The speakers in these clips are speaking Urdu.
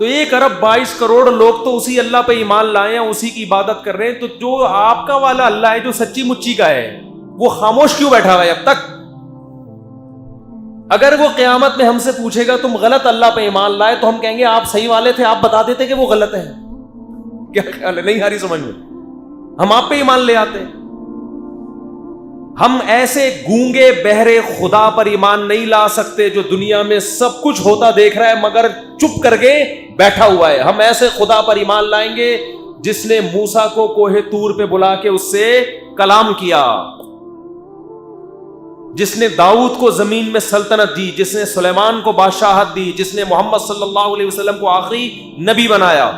تو 1,22,00,000 لوگ تو اسی اللہ پہ ایمان لائے ہیں, اسی کی عبادت کر رہے ہیں. تو جو آپ کا والا اللہ ہے جو سچی مچی کا ہے وہ خاموش کیوں بیٹھا ہوا ہے اب تک؟ اگر وہ قیامت میں ہم سے پوچھے گا تم غلط اللہ پہ ایمان لائے, تو ہم کہیں گے آپ صحیح والے تھے, آپ بتا دیتے کہ وہ غلط ہے. کیا خیال ہے؟ نہیں آ رہی سمجھ میں؟ ہم آپ پہ ایمان لے آتے. ہم ایسے گونگے بہرے خدا پر ایمان نہیں لا سکتے جو دنیا میں سب کچھ ہوتا دیکھ رہا ہے مگر چپ کر کے بیٹھا ہوا ہے. ہم ایسے خدا پر ایمان لائیں گے جس نے موسیٰ کو کوہ طور پہ بلا کے اس سے کلام کیا, جس نے داؤد کو زمین میں سلطنت دی, جس نے سلیمان کو بادشاہت دی, جس نے محمد صلی اللہ علیہ وسلم کو آخری نبی بنایا,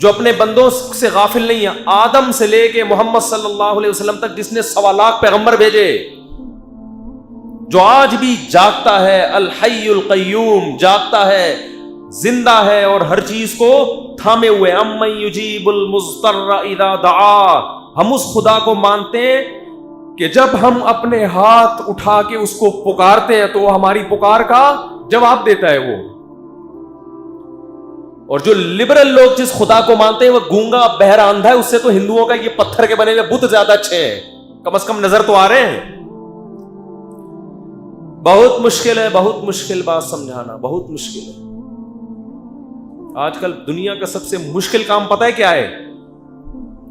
جو اپنے بندوں سے غافل نہیں ہے, آدم سے لے کے محمد صلی اللہ علیہ وسلم تک جس نے 1.25 پیغمبر بھیجے, جو آج بھی جاگتا ہے, الحی القیوم, جاگتا ہے, زندہ ہے اور ہر چیز کو تھامے ہوئے. امن یجیب المضطر اذا دعا, ہم اس خدا کو مانتے ہیں کہ جب ہم اپنے ہاتھ اٹھا کے اس کو پکارتے ہیں تو وہ ہماری پکار کا جواب دیتا ہے. وہ اور جو لبرل لوگ جس خدا کو مانتے ہیں وہ گونگا بہرا اندھا ہے, اس سے تو ہندوؤں کا یہ پتھر کے بنے ہوئے بت زیادہ اچھے ہیں, کم از کم نظر تو آ رہے ہیں. بہت مشکل ہے, بہت مشکل بات سمجھانا, بہت مشکل ہے. آج کل دنیا کا سب سے مشکل کام پتہ ہے کیا ہے؟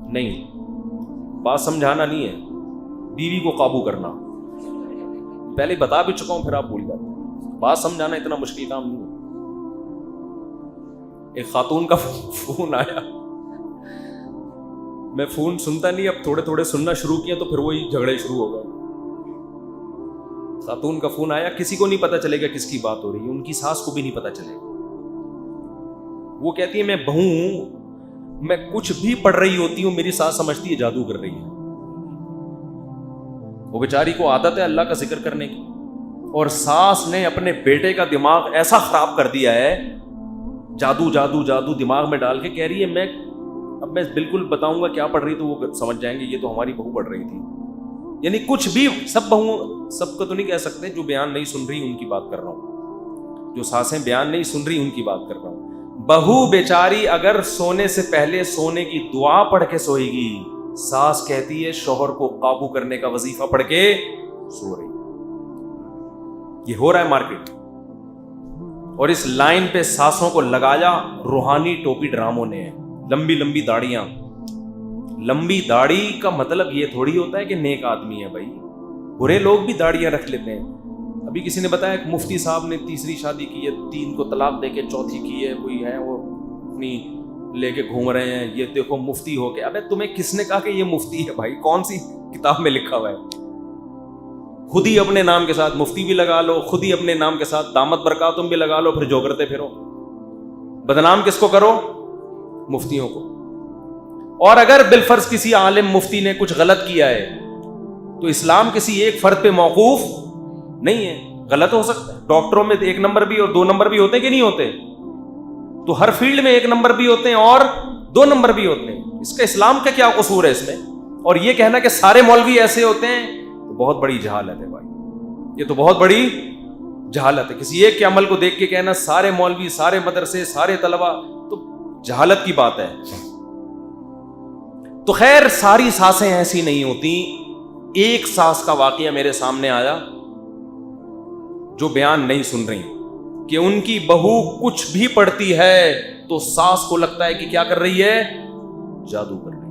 نہیں, بات سمجھانا نہیں ہے, بیوی کو قابو کرنا. پہلے بتا بھی چکا ہوں, پھر آپ بھول جاتے. بات سمجھانا اتنا مشکل کام نہیں ہے. ایک خاتون کا فون آیا, میں فون سنتا نہیں, اب تھوڑے تھوڑے سننا شروع کیا تو پھر وہی جھگڑے شروع ہو گئے. خاتون کا فون آیا, کسی کو نہیں پتا چلے گا کس کی بات ہو رہی ہے, ان کی ساس کو بھی نہیں پتا چلے گا. وہ کہتی ہے میں بہو ہوں, میں کچھ بھی پڑھ رہی ہوتی ہوں میری ساس سمجھتی ہے جادو کر رہی ہے. وہ بیچاری کو عادت ہے اللہ کا ذکر کرنے کی, اور ساس نے اپنے بیٹے کا دماغ ایسا خراب کر دیا ہے, جادو جادو جادو دماغ میں ڈال کے کہہ رہی ہے اب میں بالکل بتاؤں گا کیا پڑھ رہی تو وہ سمجھ جائیں گے یہ تو ہماری بہو پڑھ رہی تھی. یعنی کچھ بھی, سب بہو سب کو تو نہیں کہہ سکتے, جو بیان نہیں سن رہی ان کی بات کر رہا ہوں, جو ساسیں بیان نہیں سن رہی ان کی بات کر رہا ہوں. بہو بیچاری اگر سونے سے پہلے سونے کی دعا پڑھ کے سوئے گی, ساس کہتی ہے شوہر کو قابو کرنے کا وظیفہ پڑھ کے سو رہی. یہ ہو رہا ہے مارکیٹ, اور اس لائن پہ ساسوں کو لگایا روحانی ٹوپی ڈراموں نے. لمبی لمبی داڑیاں, لمبی داڑھی کا مطلب یہ تھوڑی ہوتا ہے کہ نیک آدمی ہے بھائی, برے لوگ بھی داڑیاں رکھ لیتے ہیں. ابھی کسی نے بتایا کہ مفتی صاحب نے تیسری شادی کی ہے, 3 کو طلاق دے کے چوتھی کی ہے, کوئی ہے وہ اپنی لے کے گھوم رہے ہیں, یہ دیکھو مفتی ہو کے. ابے تمہیں کس نے کہا کہ یہ مفتی ہے بھائی؟ کون سی کتاب میں لکھا ہوا ہے؟ خود ہی اپنے نام کے ساتھ مفتی بھی لگا لو, خود ہی اپنے نام کے ساتھ دامت برکاتم بھی لگا لو, پھر جو کرتے پھرو. بدنام کس کو کرو؟ مفتیوں کو. اور اگر بالفرض کسی عالم مفتی نے کچھ غلط کیا ہے تو اسلام کسی ایک فرد پہ موقوف نہیں ہے. غلط ہو سکتا ہے, ڈاکٹروں میں 1 نمبر بھی اور 2 نمبر بھی ہوتے ہیں کہ نہیں ہوتے؟ تو ہر فیلڈ میں 1 نمبر بھی ہوتے ہیں اور 2 نمبر بھی ہوتے ہیں. اس کا اسلام کا کیا قصور ہے اس میں؟ اور یہ کہنا کہ سارے مولوی ایسے ہوتے ہیں تو بہت بڑی جہالت ہے بھائی, یہ تو بہت بڑی جہالت ہے. کسی ایک کے عمل کو دیکھ کے کہنا سارے مولوی, سارے مدرسے, سارے طلبہ, تو جہالت کی بات ہے. تو خیر ساری ساسیں ایسی نہیں ہوتی. ایک ساس کا واقعہ میرے سامنے آیا جو بیان نہیں سن رہی, کہ ان کی بہو کچھ بھی پڑھتی ہے تو ساس کو لگتا ہے کہ کیا کر رہی ہے؟ جادو کر رہی ہے.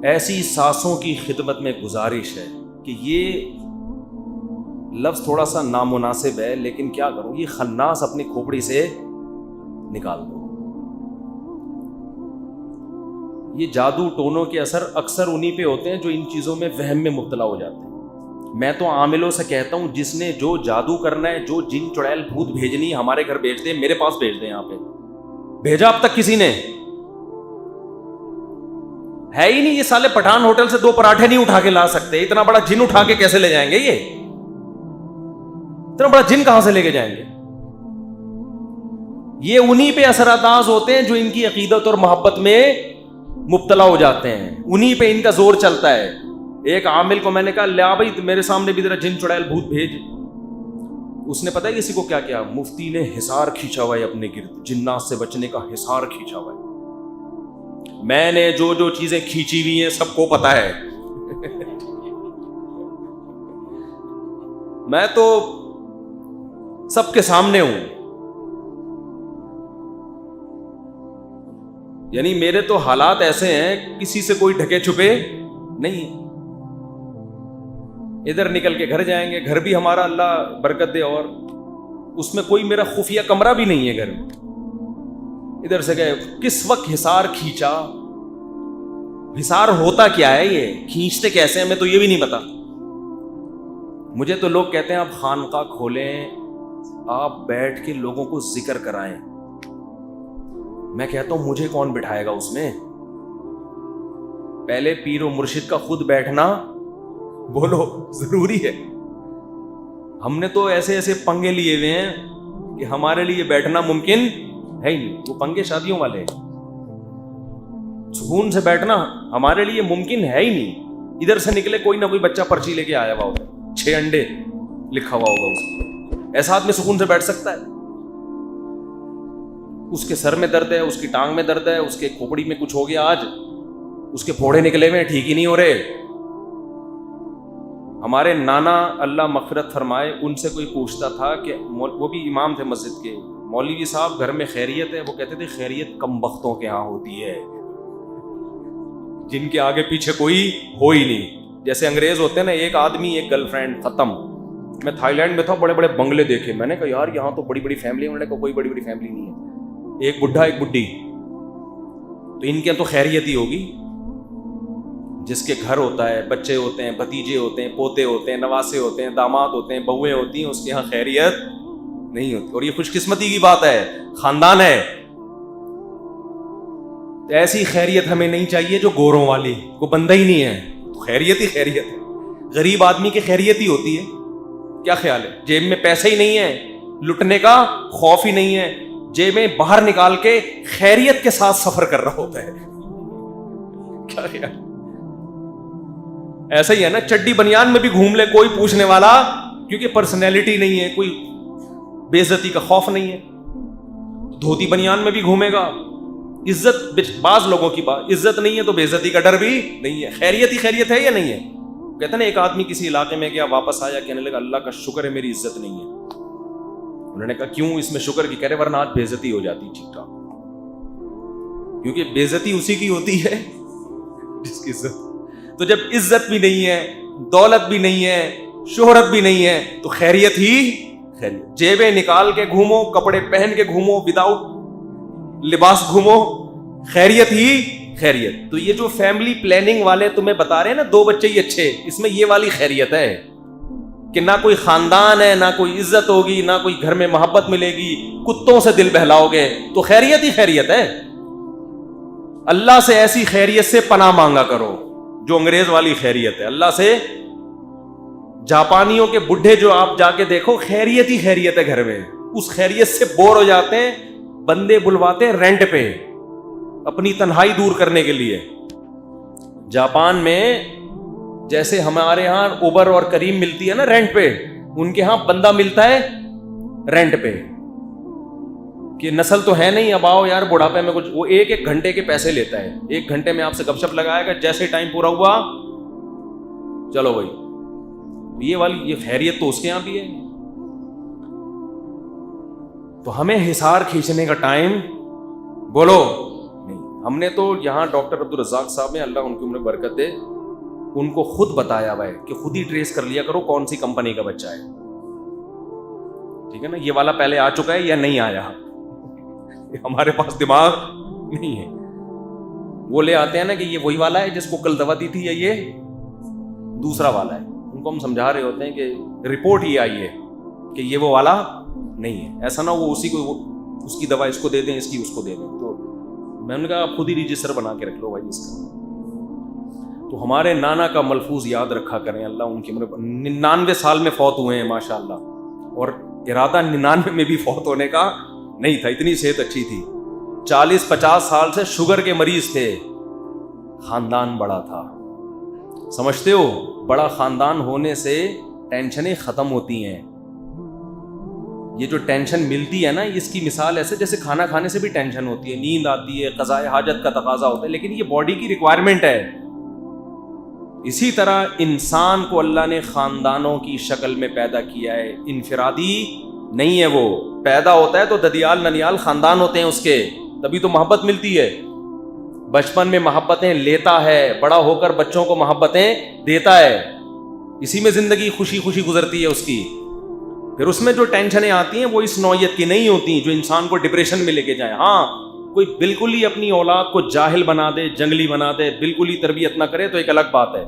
ایسی ساسوں کی خدمت میں گزارش ہے کہ یہ لفظ تھوڑا سا نامناسب ہے, لیکن کیا کروں, یہ خناس اپنی کھوپڑی سے نکال دو. یہ جادو ٹونوں کے اثر اکثر انہی پہ ہوتے ہیں جو ان چیزوں میں وہم میں مبتلا ہو جاتے ہیں. میں تو عاملوں سے کہتا ہوں جس نے جو جادو کرنا ہے, جو جن چڑیل بھوت بھیجنی ہے ہمارے گھر بھیج دیں, میرے پاس بھیج دیں. یہاں پہ بھیجا اب تک کسی نے ہے ہی نہیں. یہ سالے پٹھان ہوٹل سے 2 پراٹھے نہیں اٹھا کے لا سکتے. اتنا بڑا جن اٹھا کے کیسے لے جائیں گے؟ یہ اتنا بڑا جن کہاں سے لے کے جائیں گے؟ یہ انہی پہ اثر انداز ہوتے ہیں جو ان کی عقیدت اور محبت میں مبتلا ہو جاتے ہیں, انہی پہ ان کا زور چلتا ہے. ایک عامل کو میں نے کہا لیا بھائی میرے سامنے بھی ذرا جن چڑیل بھوت بھیج. اس نے پتہ ہے کسی کو کیا کیا؟ مفتی نے حصار کھینچا ہوا ہے اپنے گرد، جنات سے بچنے کا حصار کھینچا ہوا ہے. میں نے جو جو چیزیں کھینچی ہوئی ہیں سب کو پتا ہے. میں تو سب کے سامنے ہوں. یعنی میرے تو حالات ایسے ہیں کسی سے کوئی ڈھکے چھپے نہیں. ادھر نکل کے گھر جائیں گے، گھر بھی ہمارا اللہ برکت دے، اور اس میں کوئی میرا خفیہ کمرہ بھی نہیں ہے گھر میں. ادھر سے گئے، کس وقت حصار کھینچا، حصار ہوتا کیا ہے، یہ کھینچتے کیسے ہیں، ہمیں تو یہ بھی نہیں پتا. مجھے تو لوگ کہتے ہیں آپ خانقاہ کھولیں، آپ بیٹھ کے لوگوں کو ذکر کرائیں. میں کہتا ہوں مجھے کون بٹھائے گا اس میں؟ پہلے پیر و مرشد کا خود بیٹھنا بولو ضروری ہے. ہم نے تو ایسے ایسے پنگے لیے ہوئے ہیں کہ ہمارے لیے بیٹھنا ممکن ہے ہی نہیں. وہ پنگے شادیوں والے ہیں. سکون سے بیٹھنا ہمارے لیے ممکن ہے ہی نہیں. ادھر سے نکلے کوئی نہ کوئی بچہ پرچی لے کے آیا ہوا ہوگا، 6 انڈے لکھا ہوا ہوگا اس کو. ایسا آدمی سکون سے بیٹھ سکتا ہے؟ اس کے سر میں درد ہے، اس کی ٹانگ میں درد ہے، اس کے کھوپڑی میں کچھ ہو گیا، آج اس کے پھوڑے نکلے ہوئے ٹھیک ہی نہیں ہو رہے. ہمارے نانا اللہ مغفرت فرمائے، ان سے کوئی پوچھتا تھا کہ وہ بھی امام تھے مسجد کے، مولوی صاحب گھر میں خیریت ہے؟ وہ کہتے تھے خیریت کم بختوں کے ہاں ہوتی ہے، جن کے آگے پیچھے کوئی ہو ہی نہیں. جیسے انگریز ہوتے ہیں نا، ایک آدمی ایک گرل فرینڈ ختم. میں تھائی لینڈ میں تھا، بڑے بڑے بنگلے دیکھے، میں نے کہا یار یہاں تو بڑی بڑی فیملی ہے. انہوں نے کہا کوئی بڑی بڑی فیملی نہیں ہے، ایک بڈھا ایک بڈھی، تو ان کے تو خیریت ہی ہوگی. جس کے گھر ہوتا ہے، بچے ہوتے ہیں، بھتیجے ہوتے ہیں، پوتے ہوتے ہیں، نواسے ہوتے ہیں، داماد ہوتے ہیں، بہویں ہوتی ہیں، اس کے یہاں خیریت نہیں ہوتی. اور یہ خوش قسمتی کی بات ہے، خاندان ہے. ایسی خیریت ہمیں نہیں چاہیے جو گوروں والی، کو بندہ ہی نہیں ہے، خیریت ہی خیریت ہے. غریب آدمی کی خیریت ہی ہوتی ہے. کیا خیال ہے؟ جیب میں پیسے ہی نہیں ہے، لٹنے کا خوف ہی نہیں ہے، جیب میں باہر نکال کے خیریت کے ساتھ سفر کر رہا ہوتا ہے. کیا خیال؟ ایسا ہی ہے نا، چڈی بنیان میں بھی گھوم لے کوئی پوچھنے والا، کیونکہ پرسنالٹی نہیں ہے، کوئی بے عزتی کا خوف نہیں ہے. دھوتی بنیان میں بھی گھومے گا، عزت بعض لوگوں کی بات عزت نہیں ہے تو بے عزتی کا ڈر بھی نہیں ہے. خیریت ہی خیریت ہے یا نہیں ہے؟ کہتے ہیں نا، ایک آدمی کسی علاقے میں گیا، واپس آیا، کہنے لگا اللہ کا شکر ہے میری عزت نہیں ہے. انہوں نے کہا کیوں اس میں شکر کی؟ کہہ رہے ورنہ آج بے عزتی ہو جاتی. ٹھیک ٹھاک، کیونکہ بے عزتی اسی کی ہوتی ہے جس کی عزت. تو جب عزت بھی نہیں ہے، دولت بھی نہیں ہے، شہرت بھی نہیں ہے، تو خیریت ہی خیریت. جیبیں نکال کے گھومو، کپڑے پہن کے گھومو، وداؤٹ لباس گھومو، خیریت ہی خیریت. تو یہ جو فیملی پلاننگ والے تمہیں بتا رہے ہیں نا، 2 بچے ہی اچھے، اس میں یہ والی خیریت ہے کہ نہ کوئی خاندان ہے، نہ کوئی عزت ہوگی، نہ کوئی گھر میں محبت ملے گی، کتوں سے دل بہلاؤ گے، تو خیریت ہی خیریت ہے. اللہ سے ایسی خیریت سے پناہ مانگا کرو جو انگریز والی خیریت ہے. اللہ سے، جاپانیوں کے بڈھے جو آپ جا کے دیکھو، خیریت ہی خیریت ہے گھر میں. اس خیریت سے بور ہو جاتے ہیں، بندے بلواتے ہیں رینٹ پہ اپنی تنہائی دور کرنے کے لیے. جاپان میں جیسے ہمارے ہاں اوبر اور کریم ملتی ہے نا رینٹ پہ، ان کے ہاں بندہ ملتا ہے رینٹ پہ. کہ نسل تو ہے نہیں، اب آؤ یار بڑھاپے میں کچھ. وہ 1 گھنٹے کے پیسے لیتا ہے، 1 گھنٹے میں آپ سے گپ شپ لگائے گا، جیسے ٹائم پورا ہوا چلو بھائی. یہ والی یہ خیریت تو اس کے یہاں بھی ہے. تو ہمیں حصار کھینچنے کا ٹائم بولو نہیں. ہم نے تو یہاں ڈاکٹر عبدالرزاق صاحب ہیں، اللہ ان کی عمر برکت دے، ان کو خود بتایا ہوا ہے کہ خود ہی ٹریس کر لیا کرو کون سی کمپنی کا بچہ ہے. ٹھیک ہے نا، یہ والا پہلے آ چکا ہے یا نہیں آیا، ہمارے پاس دماغ نہیں ہے. وہ لے آتے ہیں نا کہ یہ وہی والا ہے جس کو کل دوا دی تھی، یا یہ دوسرا والا ہے. ان کو ہم سمجھا رہے ہوتے ہیں کہ رپورٹ یہ آئی ہے کہ یہ وہ والا نہیں ہے. ایسا نہ وہ اسی کو اس کی دوا اس کو دے دیں، اس کی اس کو دے دیں. تو میں نے کہا آپ خود ہی رجسٹر بنا کے رکھ لو بھائی اس کا. تو ہمارے نانا کا ملفوظ یاد رکھا کریں. اللہ ان کی 99 سال میں فوت ہوئے ہیں ماشاء اللہ، اور ارادہ 99 میں بھی فوت ہونے کا نہیں تھا، اتنی صحت اچھی تھی. 40-50 سال سے شوگر کے مریض تھے. خاندان بڑا تھا، سمجھتے ہو؟ بڑا خاندان ہونے سے ٹینشنیں ختم ہوتی ہیں. یہ جو ٹینشن ملتی ہے نا، اس کی مثال ایسے جیسے کھانا کھانے سے بھی ٹینشن ہوتی ہے، نیند آتی ہے، قضاء حاجت کا تقاضا ہوتا ہے، لیکن یہ باڈی کی ریکوائرمنٹ ہے۔ اسی طرح انسان کو اللہ نے خاندانوں کی شکل میں پیدا کیا ہے، انفرادی نہیں ہے، وہ پیدا ہوتا ہے تو ددیال ننیال خاندان ہوتے ہیں اس کے، تبھی تو محبت ملتی ہے۔ بچپن میں محبتیں لیتا ہے، بڑا ہو کر بچوں کو محبتیں دیتا ہے، اسی میں زندگی خوشی خوشی گزرتی ہے اس کی۔ پھر اس میں جو ٹینشنیں آتی ہیں وہ اس نوعیت کی نہیں ہوتی جو انسان کو ڈپریشن میں لے کے جائیں۔ ہاں کوئی بالکل ہی اپنی اولاد کو جاہل بنا دے، جنگلی بنا دے، بالکل ہی تربیت نہ کرے تو ایک الگ بات ہے۔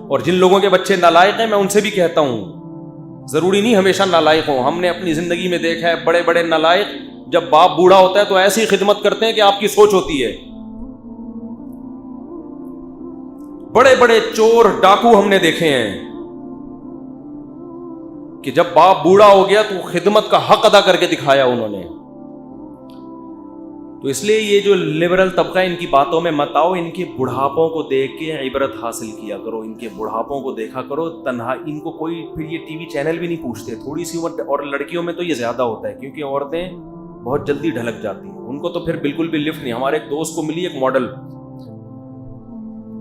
اور جن لوگوں کے بچے نالائق ہیں میں ان سے بھی کہتا ہوں، ضروری نہیں ہمیشہ نالائق ہوں، ہم نے اپنی زندگی میں دیکھا ہے بڑے بڑے نالائق جب باپ بوڑھا ہوتا ہے تو ایسی خدمت کرتے ہیں کہ آپ کی سوچ ہوتی ہے۔ بڑے بڑے چور ڈاکو ہم نے دیکھے ہیں کہ جب باپ بوڑھا ہو گیا تو خدمت کا حق ادا کر کے دکھایا انہوں نے۔ تو اس لیے یہ جو لبرل طبقہ ان کی باتوں میں مت آؤ، ان کے بڑھاپوں کو دیکھ کے عبرت حاصل کیا کرو، ان کے بڑھاپوں کو دیکھا کرو۔ تنہا ان کو کوئی پھر یہ ٹی وی چینل بھی نہیں پوچھتے، تھوڑی سی عمر، اور لڑکیوں میں تو یہ زیادہ ہوتا ہے کیونکہ عورتیں بہت جلدی ڈھلک جاتی ہیں، ان کو تو پھر بالکل بھی لفٹ نہیں۔ ہمارے ایک دوست کو ملی ایک ماڈل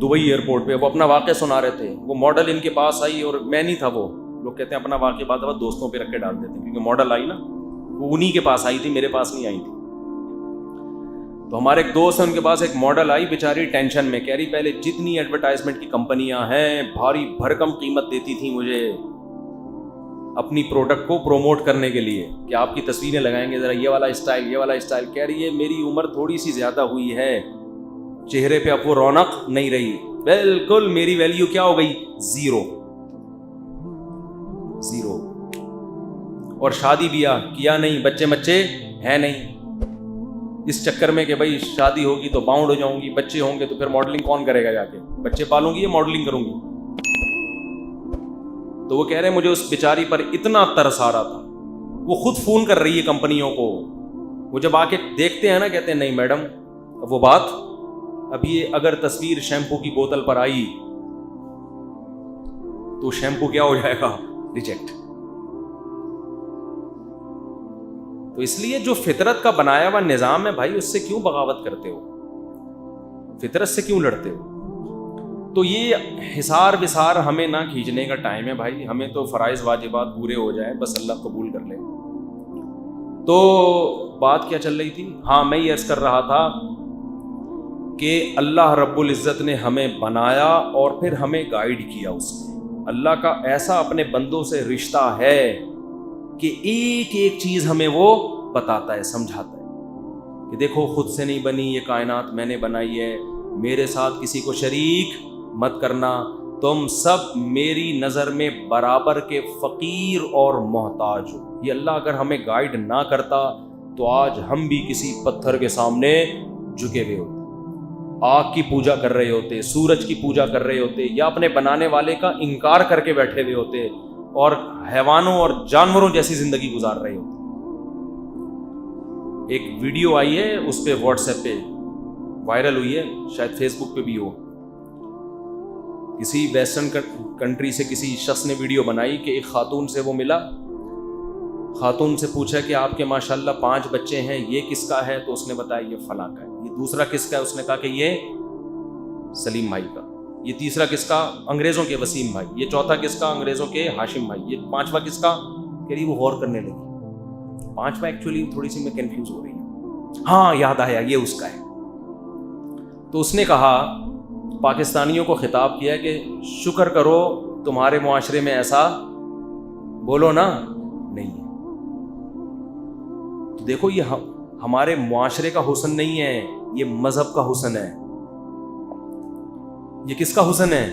دبئی ایئرپورٹ پہ، وہ اپنا واقعہ سنا رہے تھے، وہ ماڈل ان کے پاس آئی اور میں نہیں تھا، وہ لوگ کہتے ہیں اپنا واقعہ بعد دوستوں پہ رکھ کے ڈال دیتے ہیں کیونکہ ماڈل آئی نا، وہ انہی کے پاس آئی تھی، میرے پاس نہیں آئی تھی۔ تو ہمارے ایک دوست ہیں، ان کے پاس ایک ماڈل آئی، بیچاری ٹینشن میں، کہہ رہی پہلے جتنی ایڈورٹائزمنٹ کی کمپنیاں ہیں بھاری بھرکم قیمت دیتی تھیں مجھے اپنی پروڈکٹ کو پروموٹ کرنے کے لیے کہ آپ کی تصویریں لگائیں گے، ذرا یہ والا اسٹائل، یہ والا اسٹائل۔ کہہ رہی ہے میری عمر تھوڑی سی زیادہ ہوئی ہے، چہرے پہ اب وہ رونق نہیں رہی، بالکل میری ویلیو کیا ہو گئی؟ زیرو۔ اور شادی بیاہ کیا نہیں، بچے ہیں نہیں، اس چکر میں کہ بھائی شادی ہوگی تو باؤنڈ ہو جاؤں گی، بچے ہوں گے تو پھر ماڈلنگ کون کرے گا، جا کے بچے پالوں گی یا ماڈلنگ کروں گی؟ تو وہ کہہ رہے ہیں مجھے اس بیچاری پر اتنا ترس آ رہا تھا، وہ خود فون کر رہی ہے کمپنیوں کو، وہ جب آ کے دیکھتے ہیں نا کہتے ہیں نہیں میڈم، اب وہ بات، اب یہ اگر تصویر شیمپو کی بوتل پر آئی تو شیمپو کیا ہو جائے گا؟ ریجیکٹ۔ تو اس لیے جو فطرت کا بنایا ہوا نظام ہے بھائی، اس سے کیوں بغاوت کرتے ہو؟ فطرت سے کیوں لڑتے ہو؟ تو یہ حصار وصار ہمیں نہ کھینچنے کا ٹائم ہے بھائی، ہمیں تو فرائض واجبات پورے ہو جائیں، بس اللہ قبول کر لے۔ تو بات کیا چل رہی تھی؟ ہاں میں یہ عرض کر رہا تھا کہ اللہ رب العزت نے ہمیں بنایا اور پھر ہمیں گائیڈ کیا اس نے۔ اللہ کا ایسا اپنے بندوں سے رشتہ ہے کہ ایک ایک چیز ہمیں وہ بتاتا ہے، سمجھاتا ہے کہ دیکھو خود سے نہیں بنی یہ کائنات، میں نے بنائی ہے، میرے ساتھ کسی کو شریک مت کرنا، تم سب میری نظر میں برابر کے فقیر اور محتاج ہو۔ یہ اللہ اگر ہمیں گائیڈ نہ کرتا تو آج ہم بھی کسی پتھر کے سامنے جھکے ہوئے ہوتے، آگ کی پوجا کر رہے ہوتے، سورج کی پوجا کر رہے ہوتے، یا اپنے بنانے والے کا انکار کر کے بیٹھے ہوئے ہوتے اور حیوانوں اور جانوروں جیسی زندگی گزار رہے ہوتے۔ ایک ویڈیو آئی ہے اس پہ واٹس ایپ پہ وائرل ہوئی ہے، شاید فیس بک پہ بھی ہو، کسی ویسٹرن کنٹری سے کسی شخص نے ویڈیو بنائی کہ ایک خاتون سے وہ ملا، خاتون سے پوچھا کہ آپ کے ماشاءاللہ 5 بچے ہیں، یہ کس کا ہے؟ تو اس نے بتایا یہ فلاں کا ہے۔ یہ دوسرا کس کا ہے؟ اس نے کہا کہ یہ سلیم بھائی کا۔ یہ تیسرا کس کا؟ انگریزوں کے وسیم بھائی۔ یہ چوتھا کس کا؟ انگریزوں کے ہاشم بھائی۔ یہ 5واں کس کا؟ کہ وہ غور کرنے لگی، 5واں ایکچولی تھوڑی سی میں کنفیوز ہو رہی ہوں، ہاں یاد آیا یہ اس کا ہے۔ تو اس نے کہا، پاکستانیوں کو خطاب کیا کہ شکر کرو تمہارے معاشرے میں ایسا بولو نا نہیں ہے۔ تو دیکھو یہ ہمارے معاشرے کا حسن نہیں ہے، یہ مذہب کا حسن ہے۔ یہ کس کا حسن ہے؟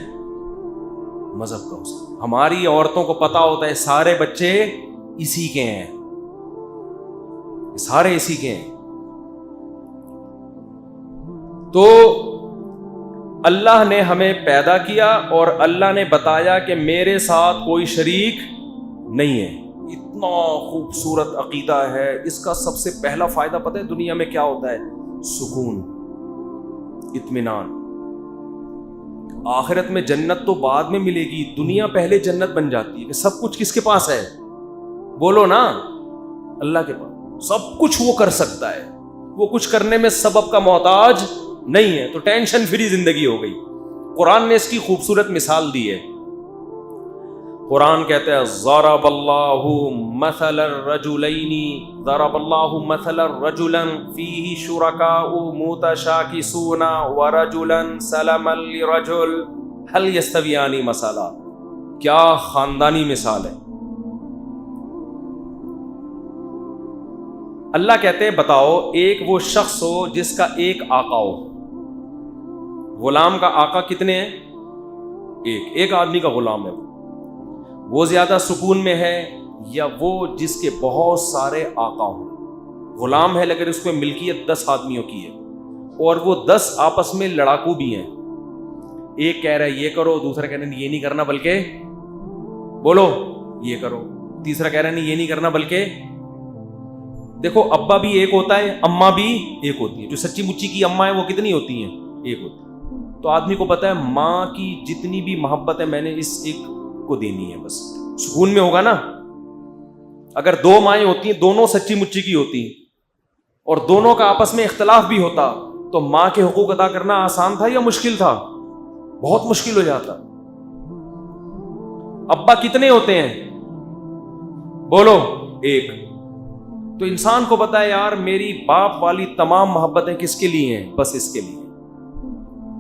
مذہب کا حسن۔ ہماری عورتوں کو پتا ہوتا ہے سارے بچے اسی کے ہیں، سارے اسی کے ہیں۔ تو اللہ نے ہمیں پیدا کیا اور اللہ نے بتایا کہ میرے ساتھ کوئی شریک نہیں ہے۔ اتنا خوبصورت عقیدہ ہے، اس کا سب سے پہلا فائدہ پتہ ہے دنیا میں کیا ہوتا ہے؟ سکون، اطمینان۔ آخرت میں جنت تو بعد میں ملے گی، دنیا پہلے جنت بن جاتی ہے کہ سب کچھ کس کے پاس ہے؟ بولو نا, اللہ کے پاس سب کچھ وہ کر سکتا ہے, وہ کچھ کرنے میں سبب کا محتاج نہیں ہے, تو ٹینشن فری زندگی ہو گئی. قرآن نے اس کی خوبصورت مثال دی ہے. قرآن کہتا ہے ضرب اللہ مثلا الرجلین ضرب اللہ مثلا رجلا فیہ شرکاء متشاکسون ورجلا سلما لرجل هل یستویان مثلا. کیا خاندانی مثال ہے. اللہ کہتے ہیں بتاؤ ایک وہ شخص ہو جس کا ایک آقا ہو. غلام کا آقا کتنے ہیں؟ ایک آدمی کا غلام ہے. وہ زیادہ سکون میں ہے یا وہ جس کے بہت سارے آقا ہوں؟ غلام ہے لیکن اس کو ملکیت 10 آدمیوں کی ہے, اور وہ 10 آپس میں لڑاکو بھی ہیں. ایک کہہ رہا ہے یہ کرو, دوسرا کہہ رہا ہے یہ نہیں کرنا بلکہ بولو یہ کرو, تیسرا کہہ رہا ہے نہیں یہ نہیں کرنا بلکہ. دیکھو ابا بھی ایک ہوتا ہے, اماں بھی ایک ہوتی ہے. جو سچی مچی کی اماں ہیں وہ کتنی ہوتی ہیں؟ ایک ہوتی ہے. تو آدمی کو پتا ہے ماں کی جتنی بھی محبت ہے میں نے اس ایک کو دینی ہے, بس سکون میں ہوگا نا. اگر 2 مائیں ہوتی ہیں, دونوں سچی مچی کی ہوتی ہیں, اور دونوں کا آپس میں اختلاف بھی ہوتا, تو ماں کے حقوق ادا کرنا آسان تھا یا مشکل تھا؟ بہت مشکل ہو جاتا. ابا کتنے ہوتے ہیں؟ بولو ایک. تو انسان کو پتا ہے یار میری باپ والی تمام محبتیں کس کے لیے ہیں؟ بس اس کے لیے.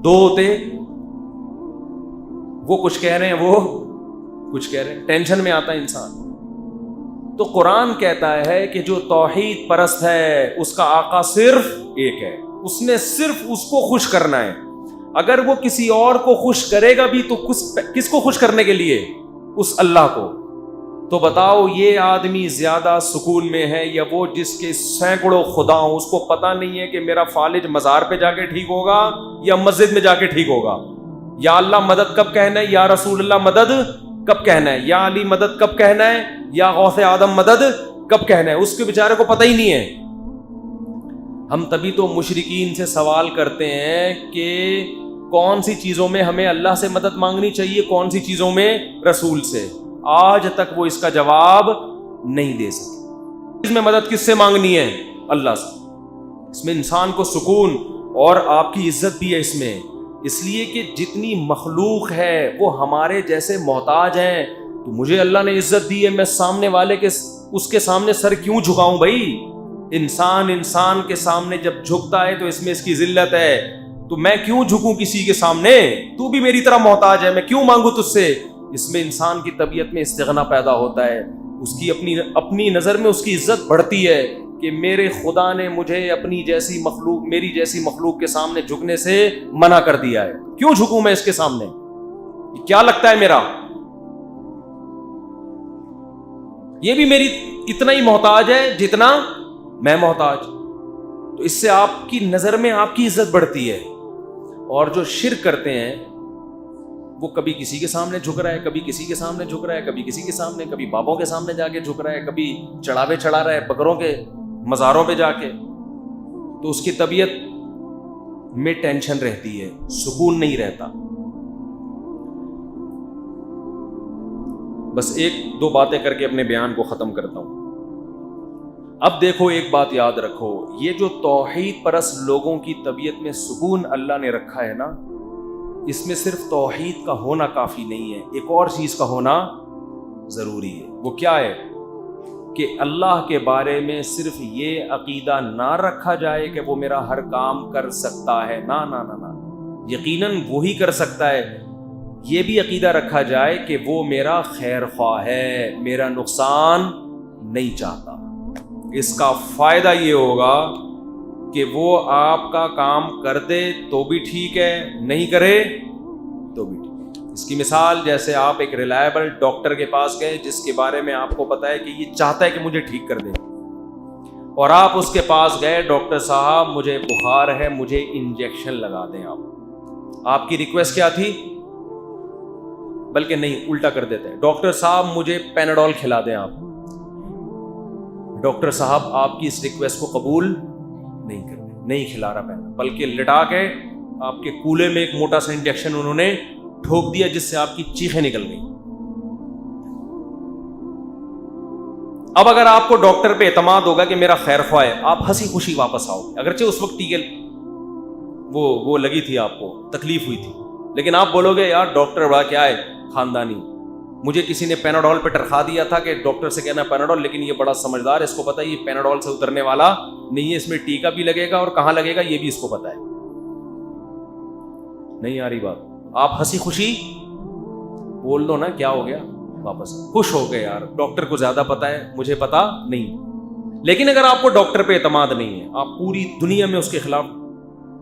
2 ہوتے, وہ کچھ کہہ رہے ہیں وہ کچھ کہہ رہے ہیں, ٹینشن میں آتا ہے انسان. تو قرآن کہتا ہے کہ جو توحید پرست ہے اس کا آقا صرف ایک ہے, اس نے صرف اس کو خوش کرنا ہے. اگر وہ کسی اور کو خوش کرے گا بھی تو کس کو خوش کرنے کے لیے؟ اس اللہ کو. تو بتاؤ یہ آدمی زیادہ سکون میں ہے یا وہ جس کے سینکڑوں خدا ہوں, اس کو پتہ نہیں ہے کہ میرا فالج مزار پہ جا کے ٹھیک ہوگا یا مسجد میں جا کے ٹھیک ہوگا؟ یا اللہ مدد کب کہنا ہے, یا رسول اللہ مدد کب کہنا ہے, یا علی مدد کب کہنا ہے, یا غوث آدم مدد کب کہنا ہے؟ اس کے بیچارے کو پتہ ہی نہیں ہے. ہم تبھی تو مشرکین سے سوال کرتے ہیں کہ کون سی چیزوں میں ہمیں اللہ سے مدد مانگنی چاہیے, کون سی چیزوں میں رسول سے. آج تک وہ اس کا جواب نہیں دے سکے. اس میں مدد کس سے مانگنی ہے؟ اللہ سے. اس میں انسان کو سکون اور آپ کی عزت بھی ہے اس میں, اس لیے کہ جتنی مخلوق ہے وہ ہمارے جیسے محتاج ہیں. تو مجھے اللہ نے عزت دی ہے, میں سامنے والے کے اس کے سامنے سر کیوں جھکاؤں بھائی؟ انسان کے سامنے جب جھکتا ہے تو اس میں اس کی ذلت ہے. تو میں کیوں جھکوں کسی کے سامنے؟ تو بھی میری طرح محتاج ہے, میں کیوں مانگوں تجھ سے؟ اس میں انسان کی طبیعت میں استغنا پیدا ہوتا ہے, اس کی اپنی نظر میں اس کی عزت بڑھتی ہے کہ میرے خدا نے مجھے اپنی جیسی مخلوق, میری جیسی مخلوق کے سامنے جھکنے سے منع کر دیا ہے, کیوں جھکوں میں اس کے سامنے؟ کیا لگتا ہے میرا؟ یہ بھی میری اتنا ہی محتاج ہے جتنا میں محتاج. تو اس سے آپ کی نظر میں آپ کی عزت بڑھتی ہے. اور جو شرک کرتے ہیں وہ کبھی کسی کے سامنے جھک رہا ہے, کبھی کسی کے سامنے جھک رہا ہے, کبھی کسی کے سامنے, کبھی بابوں کے سامنے جا کے جھک رہا ہے, کبھی چڑھاوے چڑھا رہا ہے بکروں کے مزاروں پہ جا کے. تو اس کی طبیعت میں ٹینشن رہتی ہے, سکون نہیں رہتا. بس 1-2 باتیں کر کے اپنے بیان کو ختم کرتا ہوں. اب دیکھو ایک بات یاد رکھو, یہ جو توحید پرست لوگوں کی طبیعت میں سکون اللہ نے رکھا ہے نا, اس میں صرف توحید کا ہونا کافی نہیں ہے, ایک اور چیز کا ہونا ضروری ہے. وہ کیا ہے؟ کہ اللہ کے بارے میں صرف یہ عقیدہ نہ رکھا جائے کہ وہ میرا ہر کام کر سکتا ہے, نہ نہ نہ نہ, یقیناً وہی کر سکتا ہے. یہ بھی عقیدہ رکھا جائے کہ وہ میرا خیر خواہ ہے, میرا نقصان نہیں چاہتا. اس کا فائدہ یہ ہوگا کہ وہ آپ کا کام کر دے تو بھی ٹھیک ہے, نہیں کرے تو بھی ٹھیک. اس کی مثال جیسے آپ ایک ریلائبل ڈاکٹر کے پاس گئے جس کے بارے میں آپ کو پتا ہے کہ یہ چاہتا ہے کہ مجھے ٹھیک کر دے, اور آپ اس کے پاس گئے, ڈاکٹر صاحب مجھے بخار ہے, مجھے انجیکشن لگا دیں. آپ کی ریکویسٹ کیا تھی؟ بلکہ نہیں, الٹا کر دیتے ہیں, ڈاکٹر صاحب مجھے پیناڈول کھلا دیں. آپ ڈاکٹر صاحب آپ کی اس ریکویسٹ کو قبول نہیں کر رہے, نہیں کھلا رہا پیناڈول, بلکہ لٹا کے آپ کے کولے میں ایک موٹا سا انجیکشن انہوں نے ٹھوک دیا جس سے آپ کی چیخیں نکل گئی. اب اگر آپ کو ڈاکٹر پہ اعتماد ہوگا کہ میرا خیر خواہ ہے، آپ ہنسی خوشی واپس آؤ، اگرچہ اس وقت ٹیکے وہ لگی تھی، آپ کو تکلیف ہوئی تھی، لیکن آپ بولو گے یار ڈاکٹر بڑا کیا ہے خاندانی، مجھے کسی نے پیناڈول پہ ٹرخا دیا تھا کہ ڈاکٹر سے کہنا پیناڈول، لیکن یہ بڑا سمجھدار ہے، اس کو پتا ہے یہ پیناڈول سے اترنے والا نہیں ہے، اس میں ٹیکا بھی لگے گا اور کہاں لگے گا یہ بھی اس کو پتا ہے. نہیں آ رہی بات؟ آپ ہنسی خوشی بول دو نا، کیا ہو گیا، واپس خوش ہو گئے، یار ڈاکٹر کو زیادہ پتا ہے، مجھے پتا نہیں. لیکن اگر آپ کو ڈاکٹر پہ اعتماد نہیں ہے، آپ پوری دنیا میں اس کے خلاف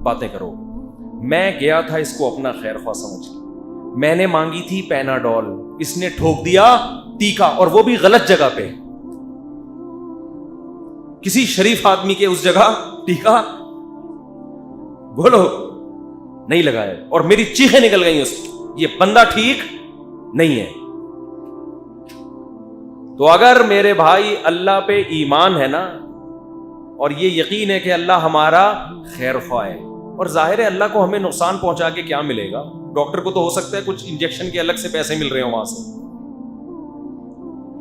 باتیں کرو. میں گیا تھا اس کو اپنا خیر خواہ سمجھ کے، میں نے مانگی تھی پیناڈول، اس نے ٹھوک دیا ٹیکا، اور وہ بھی غلط جگہ پہ، کسی شریف آدمی کے اس جگہ ٹیکا بولو نہیں لگایا، اور میری چیخیں نکل گئی اس کی، یہ بندہ ٹھیک نہیں ہے. تو اگر میرے بھائی اللہ پہ ایمان ہے نا، اور یہ یقین ہے کہ اللہ ہمارا خیر خواہ ہے، اور ظاہر ہے اللہ کو ہمیں نقصان پہنچا کے کیا ملے گا، ڈاکٹر کو تو ہو سکتا ہے کچھ انجیکشن کے الگ سے پیسے مل رہے ہوں وہاں سے،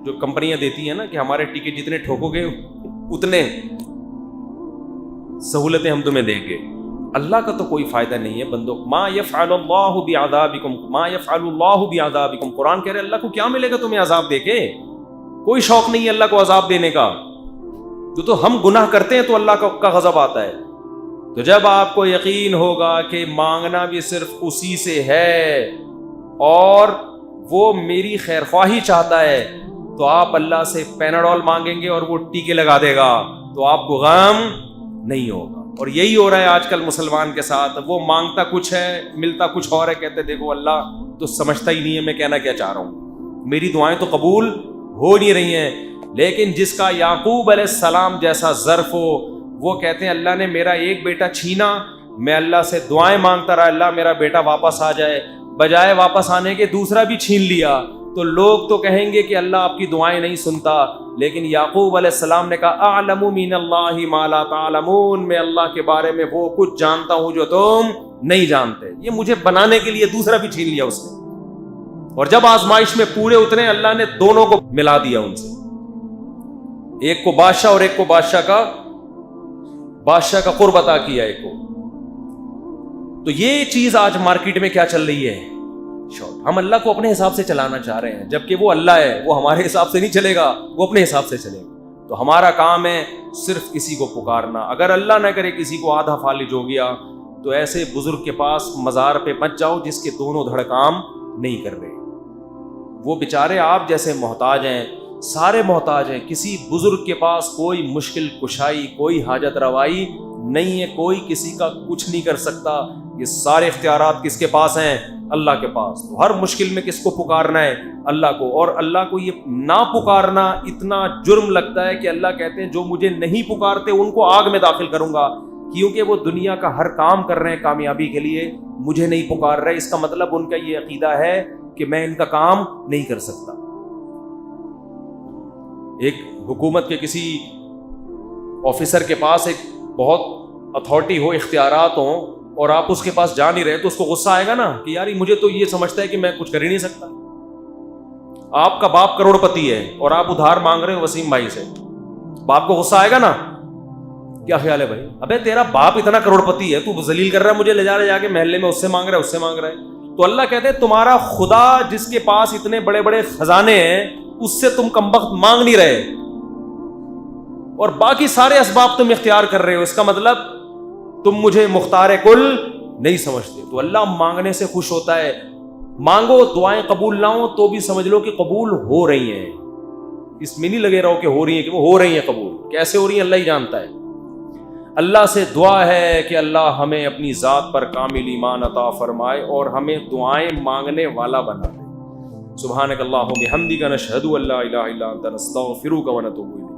جو کمپنیاں دیتی ہیں نا کہ ہمارے ٹیکے جتنے ٹھوکو گے اتنے سہولتیں ہم تمہیں دیں گے. اللہ کا تو کوئی فائدہ نہیں ہے بندوں. ما یفعل اللہ بعذابکم ما یفعل اللہ بعذابکم، قرآن کہہ رہے اللہ کو کیا ملے گا تمہیں عذاب دے کے، کوئی شوق نہیں ہے اللہ کو عذاب دینے کا. تو ہم گناہ کرتے ہیں تو اللہ کا غضب آتا ہے. تو جب آپ کو یقین ہوگا کہ مانگنا بھی صرف اسی سے ہے اور وہ میری خیر خواہی چاہتا ہے، تو آپ اللہ سے پیناڈول مانگیں گے اور وہ ٹیکے لگا دے گا، تو آپ کو غم نہیں ہوگا. اور یہی ہو رہا ہے آج کل مسلمان کے ساتھ، وہ مانگتا کچھ ہے ملتا کچھ اور ہے، کہتے دیکھو اللہ تو سمجھتا ہی نہیں ہے میں کہنا کیا چاہ رہا ہوں، میری دعائیں تو قبول ہو نہیں رہی ہیں. لیکن جس کا یعقوب علیہ السلام جیسا ظرف ہو، وہ کہتے ہیں اللہ نے میرا ایک بیٹا چھینا، میں اللہ سے دعائیں مانگتا رہا اللہ میرا بیٹا واپس آ جائے، بجائے واپس آنے کے دوسرا بھی چھین لیا. تو لوگ تو کہیں گے کہ اللہ آپ کی دعائیں نہیں سنتا، لیکن یعقوب علیہ السلام نے کہا اعلم من اللہ ما لا تعلمون، میں اللہ کے بارے میں وہ کچھ جانتا ہوں جو تم نہیں جانتے. یہ مجھے بنانے کے لیے دوسرا بھی چھین لیا اس نے، اور جب آزمائش میں پورے اترے اللہ نے دونوں کو ملا دیا ان سے، ایک کو بادشاہ اور ایک کو بادشاہ کا قرب عطا کیا ایک کو. تو یہ چیز آج مارکیٹ میں کیا چل رہی ہے، ہم اللہ کو اپنے حساب سے چلانا چاہ رہے ہیں، جبکہ وہ اللہ ہے، وہ ہمارے حساب سے نہیں چلے گا، وہ اپنے حساب سے چلے گا. تو ہمارا کام ہے صرف کسی کو پکارنا. اگر اللہ نہ کرے کسی کو آدھا فالج ہو گیا تو ایسے بزرگ کے پاس مزار پہ مت جاؤ جس کے دونوں دھڑ کام نہیں کر رہے. وہ بیچارے آپ جیسے محتاج ہیں، سارے محتاج ہیں، کسی بزرگ کے پاس کوئی مشکل کشائی، کوئی حاجت روائی نہیں ہے، کوئی کسی کا کچھ نہیں کر سکتا. یہ سارے اختیارات کس کے پاس ہیں؟ اللہ کے پاس. تو ہر مشکل میں کس کو پکارنا ہے؟ اللہ کو. اور اللہ کو یہ نہ پکارنا اتنا جرم لگتا ہے کہ اللہ کہتے ہیں جو مجھے نہیں پکارتے ان کو آگ میں داخل کروں گا، کیونکہ وہ دنیا کا ہر کام کر رہے ہیں کامیابی کے لیے، مجھے نہیں پکار رہے. اس کا مطلب ان کا یہ عقیدہ ہے کہ میں ان کا کام نہیں کر سکتا. ایک حکومت کے کسی آفیسر کے پاس ایک بہت اتھارٹی ہو، اختیارات ہوں، اور آپ اس کے پاس جا نہیں رہے تو اس کو غصہ آئے گا نا کہ یار مجھے تو یہ سمجھتا ہے کہ میں کچھ کر ہی نہیں سکتا. آپ کا باپ کروڑ پتی ہے اور آپ ادھار مانگ رہے ہیں وسیم بھائی سے، باپ کو غصہ آئے گا نا؟ کیا خیال ہے بھائی؟ ابے تیرا باپ اتنا کروڑ پتی ہے، تو ذلیل کر رہا ہے مجھے، لے جا کے محلے میں اس سے مانگ رہا ہے اس سے مانگ رہا ہے. تو اللہ کہتے ہیں تمہارا خدا جس کے پاس اتنے بڑے بڑے خزانے ہیں اس سے تم کمبخت مانگ نہیں رہے، اور باقی سارے اسباب تم اختیار کر رہے ہو. اس کا مطلب تم مجھے مختار کل نہیں سمجھتے. تو اللہ مانگنے سے خوش ہوتا ہے. مانگو، دعائیں قبول نہ ہو تو بھی سمجھ لو کہ قبول ہو رہی ہیں. اس میں نہیں لگے رہو کہ ہو رہی ہیں، کہ وہ ہو رہی ہیں قبول. کیسے ہو رہی ہیں اللہ ہی جانتا ہے. اللہ سے دعا ہے کہ اللہ ہمیں اپنی ذات پر کامل ایمان عطا فرمائے اور ہمیں دعائیں مانگنے والا بنا دے. سبحانک اللہم بحمدک نشہد ان لا الہ الا انت نستغفرک ونتوب الیک.